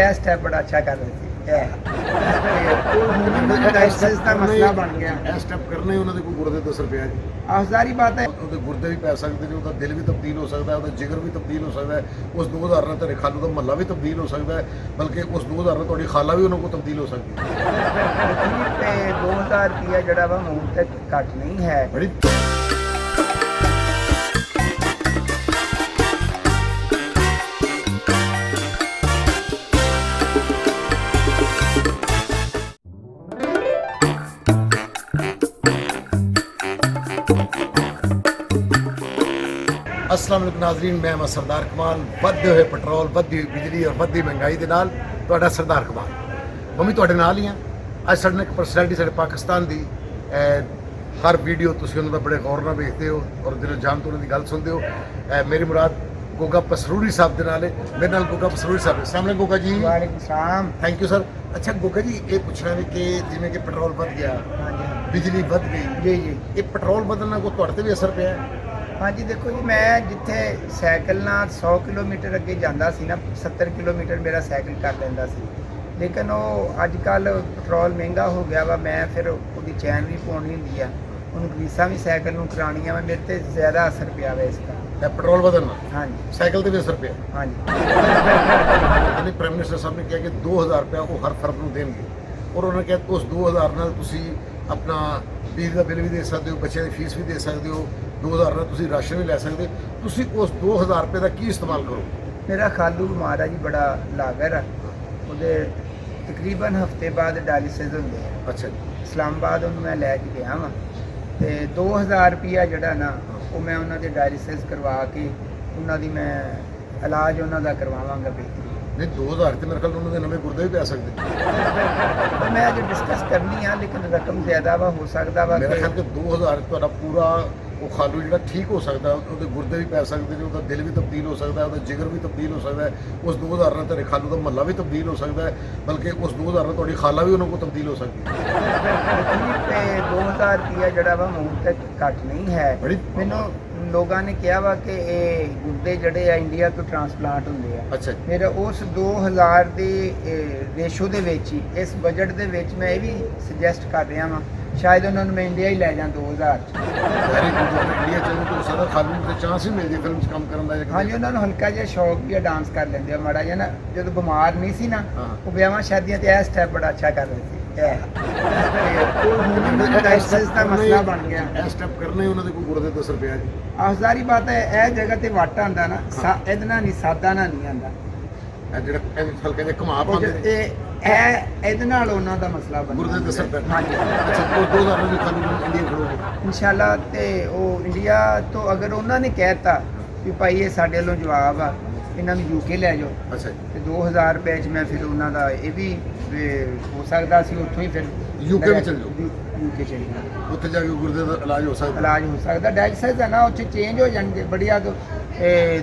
ਇਹ ਸਟੈਪ ਬੜਾ ਅੱਛਾ ਕਰ ਰਹੇ ਸੀ डायलिसिस ਦਾ ਮਸਲਾ ਬਣ ਗਿਆ। ਇਹ ਸਟੈਪ ਕਰਨਾ ਹੀ ਉਹਨਾਂ ਦੇ ਕੋਈ ਗੁਰਦੇ ਤੇ ਅਸਰ ਪਿਆ ਜੀ। ਆਜ਼ਾਰੀ ਬਾਤ ਹੈ। ਉਹਦੇ ਗੁਰਦੇ ਵੀ ਪੈ ਸਕਦੇ ਨੇ, ਉਹਦਾ ਦਿਲ ਵੀ ਤਬਦੀਲ ਹੋ ਸਕਦਾ ਹੈ, ਉਹਦਾ ਜਿਗਰ ਵੀ ਤਬਦੀਲ ਹੋ ਸਕਦਾ ਹੈ। ਉਸ 2000 ਨਾਲ ਤੁਹਾਡੇ ਖਾਲੂ ਦਾ ਮਹੱਲਾ ਵੀ ਤਬਦੀਲ ਹੋ ਸਕਦਾ ਹੈ, ਬਲਕਿ ਉਸ 2000 ਨਾਲ ਤੁਹਾਡੀ ਖਾਲਾ ਵੀ ਉਹਨਾਂ ਕੋਲ ਤਬਦੀਲ ਹੋ ਸਕਦੀ ਹੈ। ਤੇ 2000 ਰੁਪਇਆ ਜਿਹੜਾ ਵਾ ਹੁਣ ਤੱਕ ਘੱਟ ਨਹੀਂ ਹੈ। ਬੜੀ अस्सलाम वालेकुम नाज़रीन, मैं सरदार कमाल। ਵਧਦੇ ਹੋਏ ਪੈਟਰੋਲ, ਵਧਦੀ ਬਿਜਲੀ ਔਰ ਵਧਦੀ ਮਹਿੰਗਾਈ ਦੇ ਨਾਲ ਤੁਹਾਡਾ ਸਰਦਾਰ ਕਮਾਲ ਮੰਮੀ ਤੁਹਾਡੇ ਨਾਲ ਹੀ ਆ। ਅੱਜ ਸਾਡੇ ਨਾਲ ਇੱਕ ਪਰਸਨੈਲਿਟੀ ਸਾਡੇ ਪਾਕਿਸਤਾਨ ਦੀ ਹਰ ਵੀਡੀਓ ਤੁਸੀਂ ਉਹਨਾਂ ਦਾ ਬੜੇ ਗੌਰ ਨਾਲ ਵੇਖਦੇ ਹੋ ਔਰ ਦਿਲੋਂ ਜਾਨ ਤੋਂ ਉਹਨਾਂ ਦੀ ਗੱਲ ਸੁਣਦੇ ਹੋ। ਮੇਰੀ ਮੁਰਾਦ ਗੋਗਾ ਪਸਰੂਰੀ ਸਾਹਿਬ ਦੇ ਨਾਲ ਹੈ। ਮੇਰੇ ਨਾਲ ਗੋਗਾ ਪਸਰੂਰੀ ਸਾਹਿਬ। अस्सलाम वालेकुम ਗੋਗਾ ਜੀ। ਵਾਲੇਕੁਮ ਸਲਾਮ। Thank you sir. ਅੱਛਾ ਗੋਗਾ ਜੀ, ਇਹ ਪੁੱਛਣਾ ਵੀ ਕਿ ਜਿਵੇਂ ਕਿ ਪੈਟਰੋਲ ਵੱਧ ਗਿਆ, ਬਿਜਲੀ ਵੱਧ ਗਈ, ਜੀ ਇਹ ਪੈਟਰੋਲ ਵਧਣ ਨਾਲ ਕੋਈ ਤੁਹਾਡੇ ਤੇ ਵੀ ਅਸਰ ਪਿਆ ਹੈ? ਹਾਂਜੀ ਦੇਖੋ ਜੀ, ਮੈਂ ਜਿੱਥੇ ਸਾਈਕਲ ਨਾਲ 100 ਕਿਲੋਮੀਟਰ ਅੱਗੇ ਜਾਂਦਾ ਸੀ ਨਾ, 70 ਕਿਲੋਮੀਟਰ ਮੇਰਾ ਸਾਈਕਲ ਕਰ ਲੈਂਦਾ ਸੀ। ਲੇਕਿਨ ਉਹ ਅੱਜ ਕੱਲ ਪੈਟਰੋਲ ਮਹਿੰਗਾ ਹੋ ਗਿਆ ਵਾ। ਮੈਂ ਫਿਰ ਉਹਦੀ ਚੈਨ ਵੀ ਪਾਉਣੀ ਹੁੰਦੀ ਆ, ਉਹਨੂੰ ਗਰੀਸਾਂ ਵੀ ਸਾਈਕਲ ਨੂੰ ਕਰਾਉਣੀਆਂ ਵਾ। ਮੇਰੇ ਤੇ ਜ਼ਿਆਦਾ ਅਸਰ ਪਿਆ ਵਾ ਇਸ ਦਾ। ਇਹ ਪੈਟਰੋਲ ਵਧਣ ਨਾਲ ਹਾਂਜੀ ਸਾਈਕਲ ਤੇ ਵੀ ਅਸਰ ਪਿਆ। ਹਾਂਜੀ ਯਾਨੀ ਪ੍ਰਾਈਮ ਮਿਨਿਸਟਰ ਸਾਹਿਬ ਨੇ ਕਿਹਾ ਕਿ 2000 ਰੁਪਇਆ ਉਹ ਹਰ ਫਰਦ ਨੂੰ ਦੇਣਗੇ ਔਰ ਉਹਨਾਂ ਨੇ ਕਿਹਾ ਉਸ 2000 ਨਾਲ ਤੁਸੀਂ ਆਪਣਾ ਬਿਜਲੀ ਦਾ ਬਿੱਲ ਵੀ ਦੇ ਸਕਦੇ ਹੋ, ਬੱਚਿਆਂ ਦੀ ਫੀਸ ਵੀ ਦੇ ਸਕਦੇ ਹੋ, 2000 ਨਾਲ ਤੁਸੀਂ ਰਾਸ਼ਨ ਵੀ ਲੈ ਸਕਦੇ ਹੋ। ਤੁਸੀਂ ਉਸ 2000 ਰੁਪਏ ਦਾ ਕੀ ਇਸਤੇਮਾਲ ਕਰੋ? ਮੇਰਾ ਖਾਲੂ ਬਿਮਾਰ ਆ ਜੀ, ਬੜਾ ਲਾਗਰ ਆ। ਉਹਦੇ ਤਕਰੀਬਨ ਹਫਤੇ ਬਾਅਦ ਡਾਇਲਿਸਿਸ ਹੁੰਦੇ ਆ। ਅੱਛਾ ਜੀ। ਇਸਲਾਮਾਬਾਦ ਉਹਨੂੰ ਮੈਂ ਲੈ ਕੇ ਗਿਆ ਵਾਂ ਤੇ 2000 ਰੁਪਇਆ ਜਿਹੜਾ ਨਾ ਉਹ ਮੈਂ ਉਹਨਾਂ ਦੇ ਡਾਇਲਿਸਿਸ ਕਰਵਾ ਕੇ ਉਹਨਾਂ ਦੀ ਮੈਂ ਇਲਾਜ ਉਹਨਾਂ ਦਾ ਕਰਵਾਵਾਂਗਾ ਬਿਹਤਰੀ। ਨਹੀਂ 2000 ਤੇ ਮੇਰੇ ਖਿਆਲ ਉਹਨਾਂ ਦੇ ਨਵੇਂ ਗੁਰਦੇ ਵੀ ਪੈ ਸਕਦੇ। ਤੇ ਮੈਂ ਅੱਜ ਡਿਸਕਸ ਕਰਨੀ ਆ, ਲੇਕਿਨ ਰਕਮ ਜ਼ਿਆਦਾ ਵਾ, ਹੋ ਸਕਦਾ ਵਾ ਮੇਰੇ ਕਿ ਖਿਆਲ ਕਿ 2000 ਤੁਹਾਡਾ ਪੂਰਾ ਉਹ ਖਾਲੂ ਜਿਹੜਾ ਠੀਕ ਹੋ ਸਕਦਾ, ਉਹਦੇ ਗੁਰਦੇ ਵੀ ਪੈ ਸਕਦੇ ਨੇ, ਉਹਦਾ ਦਿਲ ਵੀ ਤਬਦੀਲ ਹੋ ਸਕਦਾ ਹੈ, ਉਹਦਾ ਜਿਗਰ ਵੀ ਤਬਦੀਲ ਹੋ ਸਕਦਾ ਹੈ। ਉਸ 2000 ਨਾਲ ਤੁਹਾਡੇ ਖਾਲੂ ਦਾ ਮਹੱਲਾ ਵੀ ਤਬਦੀਲ ਹੋ ਸਕਦਾ ਹੈ, ਬਲਕਿ ਉਸ 2000 ਨਾਲ ਤੁਹਾਡੀ ਖਾਲਾ ਵੀ ਉਹਨਾਂ ਕੋਲ ਤਬਦੀਲ ਹੋ ਸਕਦੀ ਹੈ। ਤੇ 2000 ਰੁਪਇਆ ਜਿਹੜਾ ਵਾ ਹੁਣ ਤੱਕ ਘੱਟ ਨਹੀਂ ਹੈ। ਬੜੀ ਮੈਨੂੰ ਲੋਕਾਂ ਨੇ ਕਿਹਾ ਵਾ ਕਿ ਇਹ ਗੁਰਦੇ ਜਿਹੜੇ ਆ ਇੰਡੀਆ ਤੋਂ ਟ੍ਰਾਂਸਪਲਾਂਟ ਹੁੰਦੇ ਆ। ਅੱਛਾ ਜੀ। ਫਿਰ ਉਸ 2000 ਦੇ ਰੇਸ਼ੋ ਦੇ ਵਿੱਚ ਹੀ ਇਸ ਬਜਟ ਦੇ ਵਿੱਚ ਮੈਂ ਇਹ ਵੀ ਸੁਜੈਸਟ ਕਰ ਰਿਹਾ ਵਾਂ, ਸ਼ਾਇਦ ਉਹਨਾਂ ਨੂੰ ਮੈਂ ਇੰਡੀਆ ਹੀ ਲੈ ਜਾਂ 2000 ਚ। Very good. ਇੰਡੀਆ ਚੱਲੂ ਤਾਂ ਸਾਡਾ ਖਾਲੂ ਨੂੰ ਤੇ ਚਾਂਸ ਹੀ ਮਿਲ ਜੇ ਫਿਲਮ 'ਚ ਕੰਮ ਕਰਨ ਦਾ। ਹਾਂਜੀ, ਉਹਨਾਂ ਨੂੰ ਹਲਕਾ ਜਿਹਾ ਸ਼ੌਕ ਵੀ ਆ, ਡਾਂਸ ਕਰ ਲੈਂਦੇ ਆ ਮਾੜਾ ਜਿਹਾ ਨਾ। ਜਦੋਂ ਬਿਮਾਰ ਨਹੀਂ ਸੀ ਨਾ, ਹਾਂ। ਉਹ ਵਿਆਹਾਂ ਸ਼ਾਦੀਆਂ ਤੇ ਇਹ ਸਟੈਪ ਬੜਾ ਅੱਛਾ ਕਰ ਰਹੇ ਸੀ। ਡਾਇਲਿਸਿਸ ਦਾ ਮਸਲਾ ਬਣ ਗਿਆ। ਇਹ ਸਟੈਪ ਕਰਨਾ ਹੀ ਉਹਨਾਂ ਦੇ ਕੋਈ ਗੁਰਦੇ ਤੇ ਅਸਰ ਪਿਆ ਜੀ। ਆਜ਼ਾਰੀ ਬਾਤ ਹੈ। ਇਹ ਜਗ੍ਹਾ ਤੇ ਵਾਟਾ ਆਂਦਾ ਨਾ, ਇਹਦੇ ਨਾਲ ਨਹੀਂ, ਸਾਦਾ ਨਾਲ ਨਹੀਂ ਆਂਦਾ। ਇਹ ਜਿਹੜਾ ਇਹ ਹਲਕੇ ਜਿਹੇ ਘੁਮਾ ਉਹ ਪਾਉਂਦੇ ਜੋ ਨੇ ਇਹਦੇ ਨਾਲ ਉਹਨਾਂ ਦਾ ਮਸਲਾ ਬਣਦਾ। ਗੁਰਦੇ ਤੇ ਅਸਰ ਪੈਂਦਾ। ਹਾਂਜੀ ਅੱਛਾ, ਉਹ 2000 ਨੂੰ ਵੀ ਖਾਲੂ ਨੂੰ ਇੰਡੀਆ ਖੜੋਗੇ? ਇਨਸ਼ਾਅੱਲਾ। ਤੇ ਉਹ ਇੰਡੀਆ ਤੋਂ ਅਗਰ ਉਹਨਾਂ ਨੇ ਕਹਿਤਾ ਵੀ ਭਾਈ ਇਹ ਸਾਡੇ ਵੱਲੋਂ ਜਵਾਬ ਆ, ਇਹਨਾਂ ਨੂੰ ਯੂਕੇ ਲੈ ਜਾਓ, ਅੱਛਾ ਜੀ। ਤੇ 2000 ਰੁਪਏ 'ਚ ਮੈਂ ਫਿਰ ਉਹਨਾਂ ਦਾ ਇਹ ਵੀ ਹੋ ਸਕਦਾ ਸੀ ਉੱਥੋਂ ਹੀ ਫਿਰ UK ਵੀ ਚੱਲ ਜਾਓ। ਯੂਕੇ ਚਲੇ ਜਾਓ, ਉੱਥੇ ਜਾ ਕੇ ਗੁਰਦੇ ਦਾ ਇਲਾਜ ਹੋ ਸਕਦਾ। ਇਲਾਜ ਹੋ ਸਕਦਾ। ਡਾਇਲਿਸਿਸ ਹੈ ਨਾ, ਉੱਥੇ ਚੇਂਜ ਹੋ ਜਾਣਗੇ ਬੜੀਆ ਤੋਂ।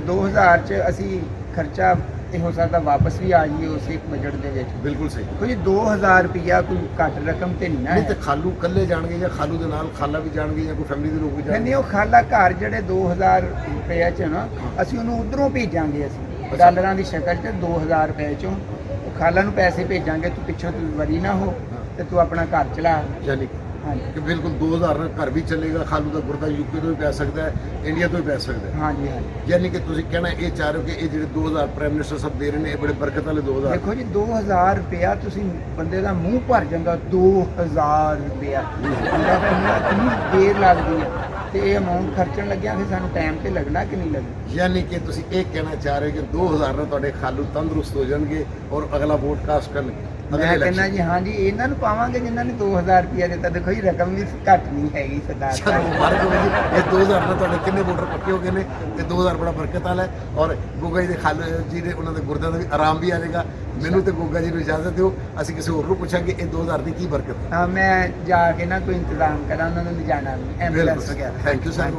2000 'ਚ ਅਸੀਂ ਖਰਚਾ ਇਹ ਹੋ ਸਕਦਾ ਵਾਪਸ ਵੀ ਆ ਜਾਈਏ ਉਸੇ ਬਜਟ ਦੇ ਵਿੱਚ। ਬਿਲਕੁਲ ਸਹੀ। ਦੇਖੋ ਜੀ 2000 ਰੁਪਇਆ ਕੋਈ ਘੱਟ ਰਕਮ ਤੇ ਨਹੀਂ ਨਾ ਨਹੀਂ ਹੈ। ਤੇ ਖਾਲੂ ਇਕੱਲੇ ਜਾਣਗੇ ਜਾਂ ਖਾਲੂ ਦੇ ਨਾਲ ਖਾਲਾ ਵੀ ਜਾਣਗੇ ਜਾਂ ਕੋਈ ਫੈਮਿਲੀ ਦੇ ਲੋਕ ਵੀ ਜਾਣਗੇ? ਨਹੀਂ, ਉਹ ਖਾਲਾ ਘਰ ਜਿਹੜੇ 2000 ਰੁਪਏ 'ਚ ਨਾ, ਅਸੀਂ ਉਹਨੂੰ ਉਧਰੋਂ ਭੇਜਾਂਗੇ। ਅਸੀਂ ਅੱਛਾ। ਡਾਲਰਾਂ ਦੀ ਸ਼ਕਲ 'ਚ 2000 ਰੁਪਏ 'ਚੋਂ ਉਹ ਖਾਲਾ ਨੂੰ ਪੈਸੇ ਭੇਜਾਂਗੇ। ਤੂੰ ਪਿੱਛੋਂ ਤੂੰ ਵਰੀ ਨਾ ਹੋ ਤੇ ਤੂੰ ਆਪਣਾ ਘਰ ਚਲਾ। ਯਾਨੀ ਹਾਂਜੀ ਕਿ ਬਿਲਕੁਲ 2000 ਨਾਲ ਘਰ ਵੀ ਚੱਲੇਗਾ। ਖਾਲੂ ਦਾ ਗੁਰਦਾ UK ਤੋਂ ਵੀ ਪੈ ਸਕਦਾ ਹੈ, ਇੰਡੀਆ ਤੋਂ ਵੀ ਪੈ ਸਕਦਾ ਹੈ। ਹਾਂਜੀ ਹਾਂਜੀ। ਯਾਨੀ ਕਿ ਤੁਸੀਂ ਕਹਿਣਾ ਇਹ ਚਾਹ ਰਹੇ ਹੋ ਕਿ ਇਹ ਜਿਹੜੇ 2000 ਪ੍ਰਾਈਮ ਮਿਨਿਸਟਰ ਸਾਹਿਬ ਦੇ ਰਹੇ ਨੇ, ਇਹ ਬੜੇ ਬਰਕਤ ਵਾਲੇ 2000। ਦੇਖੋ ਜੀ 2000 ਰੁਪਇਆ ਤੁਸੀਂ ਬੰਦੇ ਦਾ ਮੂੰਹ ਭਰ ਜਾਂਦਾ। 2000 ਰੁਪਇਆ ਬੰਦਾ ਕਿੰਨਾ ਕਿੰਨੀ ਦੇਰ ਲੱਗਦੀ ਹੈ, ਤੇ ਇਹ ਅਮਾਉਂਟ ਖਰਚਣ ਲੱਗਿਆ ਫਿਰ ਸਾਨੂੰ ਟਾਈਮ ਤੇ ਲੱਗਣਾ ਕਿ ਨਹੀਂ ਲੱਗਣਾ। ਯਾਨੀ ਕਿ ਤੁਸੀਂ ਇਹ ਕਹਿਣਾ ਚਾਹ ਰਹੇ ਹੋ ਕਿ 2000 ਨਾਲ ਤੁਹਾਡੇ ਖਾਲੂ ਤੰਦਰੁਸਤ ਹੋ ਜਾਣਗੇ ਔਰ ਅਗਲਾ ਵੋਟ ਕਾਸਟ ਕਰਨਗੇ। ਮੈਂ ਕਹਿੰਦਾ ਜੀ ਹਾਂਜੀ, ਇਹਨਾਂ ਨੂੰ ਪਾਵਾਂਗੇ ਜਿਨ੍ਹਾਂ ਨੇ 2000 ਰੁਪਇਆ ਦਿੱਤਾ। ਦੇਖੋ ਜੀ ਰਕਮ ਵੀ ਘੱਟ ਨਹੀਂ ਹੈਗੀ ਸਰਦਾਰ ਚਲੋ ਸਾਹਿਬ। ਮੁਬਾਰਕ ਹੋਵੇ ਜੀ। ਇਹ 2000 ਨਾਲ ਤੁਹਾਡੇ ਕਿੰਨੇ ਵੋਟਰ ਪੱਕੇ ਹੋ ਗਏ ਨੇ ਤੇ 2000 ਬੜਾ ਬਰਕਤ ਵਾਲਾ ਹੈ ਔਰ ਗੋਗਾ ਜੀ ਦੇ ਖਾਲੂ ਜੀ ਦੇ ਉਹਨਾਂ ਦੇ ਗੁਰਦਿਆਂ ਦਾ ਵੀ ਆਰਾਮ ਵੀ ਆ ਜਾਏਗਾ। ਮੈਨੂੰ ਤੇ ਗੋਗਾ ਜੀ ਨੂੰ ਇਜਾਜ਼ਤ ਦਿਓ, ਅਸੀਂ ਕਿਸੇ ਹੋਰ ਨੂੰ ਪੁੱਛਾਂਗੇ ਇਹ 2000 ਦੀ ਕੀ ਬਰਕਤ ਹੈ। ਹਾਂ, ਮੈਂ ਜਾ ਕੇ ਨਾ ਕੋਈ ਇੰਤਜ਼ਾਮ ਕਰਾਂ ਉਹਨਾਂ ਨੂੰ ਲਿਜਾਣਾ, ਐਂਬੂਲੈਂਸ ਵਗੈਰਾ। Thank you sir.